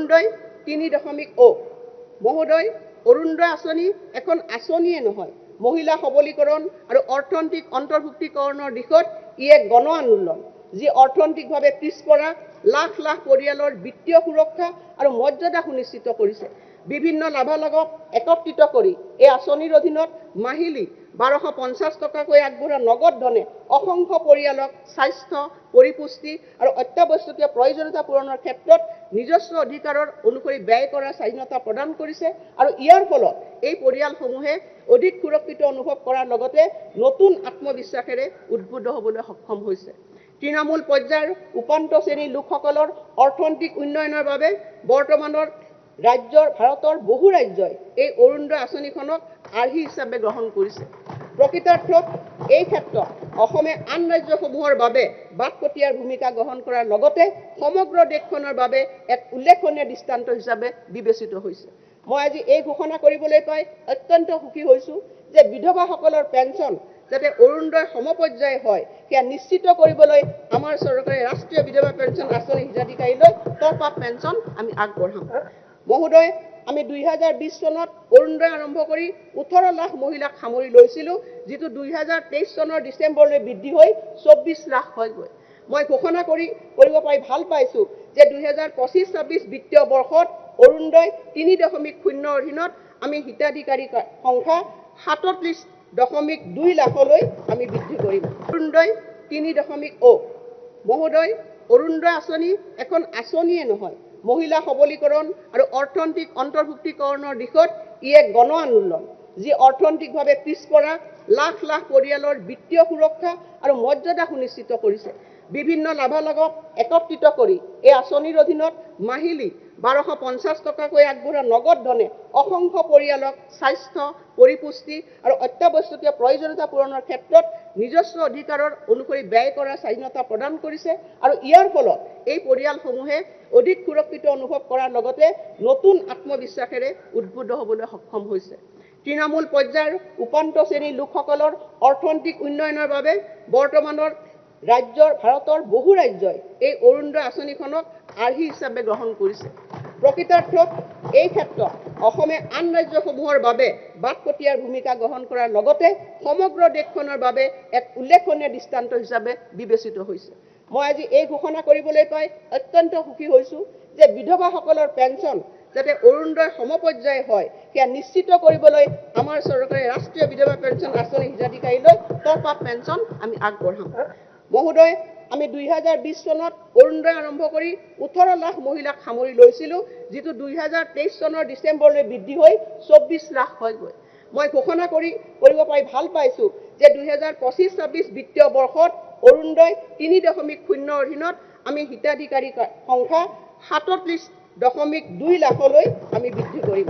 অৰুণোদয় 3.0 মহোদয়, অৰুণোদয় আঁচনি এখন আঁচনিয়ে নহয়, মহিলা সবলীকৰণ আৰু অৰ্থনৈতিক অন্তৰ্ভুক্তিকৰণৰ দিশত ই এক গণ আন্দোলন, যি অৰ্থনৈতিকভাৱে পিছপৰা লাখ লাখ পৰিয়ালৰ বিত্তীয় সুৰক্ষা আৰু মৰ্যাদা সুনিশ্চিত কৰিছে। বিভিন্ন লাভালাভক একত্ৰিত কৰি এই আঁচনিৰ অধীনত মাহিলী 1250 টকাকৈ আগবঢ়োৱা নগদ ধনে অসংখ্য পৰিয়ালক স্বাস্থ্য, পৰিপুষ্টি আৰু অত্যাৱশ্যকীয় প্ৰয়োজনীয়তা পূৰণৰ ক্ষেত্ৰত নিজস্ব অধিকাৰৰ অনুসৰি ব্যয় কৰাৰ স্বাধীনতা প্ৰদান কৰিছে আৰু ইয়াৰ ফলত এই পৰিয়ালসমূহে অধিক সুৰক্ষিত অনুভৱ কৰাৰ লগতে নতুন আত্মবিশ্বাসেৰে উদ্বুদ্ধ হ'বলৈ সক্ষম হৈছে। তৃণমূল পৰ্যায়ৰ উপান্ত শ্ৰেণীৰ লোকসকলৰ অৰ্থনৈতিক উন্নয়নৰ বাবে বৰ্তমানৰ ভাৰতৰ বহু ৰাজ্যই এই অৰুণোদয় আঁচনিখনক আৰ্হি হিচাপে গ্ৰহণ কৰিছে। প্ৰকৃতাৰ্থত এই ক্ষেত্ৰত অসমে আন ৰাজ্যসমূহৰ বাবে বাটপটীয়াৰ ভূমিকা গ্ৰহণ কৰাৰ লগতে সমগ্ৰ দেশখনৰ বাবে এক উল্লেখনীয় দৃষ্টান্ত হিচাপে বিবেচিত হৈছে। মই আজি এই ঘোষণা কৰিবলৈ পাই অত্যন্ত সুখী হৈছোঁ যে বিধৱাসকলৰ পেঞ্চন যাতে অৰুণোদয় সমপৰ্যায় হয়, সেয়া নিশ্চিত কৰিবলৈ আমাৰ চৰকাৰে ৰাষ্ট্ৰীয় বিধৱা পেঞ্চন আঁচনি হিতাধিকাৰীলৈ টপ আপ পেঞ্চন আমি আগবঢ়াম। মহোদয়, আমি 2020 চনত অৰুণোদয় আৰম্ভ কৰি 18 লাখ মহিলাক সামৰি লৈছিলোঁ, যিটো 2023 চনৰ ডিচেম্বৰলৈ বৃদ্ধি হৈ 24 লাখ হয়গৈ। মই ঘোষণা কৰিব পাৰি ভাল পাইছোঁ যে 2025-26 বিত্তীয় বৰ্ষত অৰুণোদয় 3.0 অধীনত আমি হিতাধিকাৰীৰ সংখ্যা 37.2 লাখলৈ আমি বৃদ্ধি কৰিম। অৰুণোদয় 3.0 মহোদয়, অৰুণোদয় আঁচনি এখন আঁচনিয়ে নহয়, মহিলা সবলীকৰণ আৰু অৰ্থনৈতিক অন্তৰ্ভুক্তিকৰণৰ দিশত ই এক গণ আন্দোলন, যি অৰ্থনৈতিকভাৱে পিছপৰা লাখ লাখ পৰিয়ালৰ বিত্তীয় সুৰক্ষা আৰু মৰ্যাদা সুনিশ্চিত কৰিছে। বিভিন্ন লাভালাভক একত্ৰিত কৰি এই আঁচনিৰ অধীনত মাহিলী 1250 টকাকৈ আগবঢ়োৱা নগদ ধনে অসংখ্য পৰিয়ালক স্বাস্থ্য, পৰিপুষ্টি আৰু অত্যাৱশ্যকীয় প্ৰয়োজনীয়তা পূৰণৰ ক্ষেত্ৰত নিজস্ব অধিকাৰৰ অনুসৰি ব্যয় কৰাৰ স্বাধীনতা প্ৰদান কৰিছে আৰু ইয়াৰ ফলত এই পৰিয়ালসমূহে অধিক সুৰক্ষিত অনুভৱ কৰাৰ লগতে নতুন আত্মবিশ্বাসেৰে উদ্বুদ্ধ হ'বলৈ সক্ষম হৈছে। তৃণমূল পৰ্যায়ৰ উপান্ত শ্ৰেণীৰ লোকসকলৰ অৰ্থনৈতিক উন্নয়নৰ বাবে বৰ্তমানৰ ভাৰতৰ বহু ৰাজ্যই এই অৰুণোদয় আঁচনিখনক আৰ্হি হিচাপে গ্ৰহণ কৰিছে। প্ৰকৃতাৰ্থত এই ক্ষেত্ৰত অসমে আন ৰাজ্যসমূহৰ বাবে বাটপটীয়াৰ ভূমিকা গ্ৰহণ কৰাৰ লগতে সমগ্ৰ দেশখনৰ বাবে এক উল্লেখনীয় দৃষ্টান্ত হিচাপে বিবেচিত হৈছে। মই আজি এই ঘোষণা কৰিবলৈ পাই অত্যন্ত সুখী হৈছোঁ যে বিধৱাসকলৰ পেঞ্চন যাতে অৰুণোদয় সমপৰ্যায় হয়, সেয়া নিশ্চিত কৰিবলৈ আমাৰ চৰকাৰে ৰাষ্ট্ৰীয় বিধৱা পেঞ্চন আঁচনি হিতাধিকাৰীলৈ টপ আপ পেঞ্চন আমি আগবঢ়াম। মহোদয়, আমি 2020 চনত অৰুণোদয় আৰম্ভ কৰি 18 লাখ মহিলাক সামৰি লৈছিলোঁ, যিটো 2023 চনৰ ডিচেম্বৰলৈ বৃদ্ধি হৈ 24 লাখ হয়গৈ। মই ঘোষণা কৰিব পাৰি ভাল পাইছোঁ যে 2025-26 বিত্তীয় বৰ্ষত অৰুণোদয় 3.0 অধীনত আমি হিতাধিকাৰীৰ সংখ্যা 37.2 লাখলৈ আমি বৃদ্ধি কৰিম।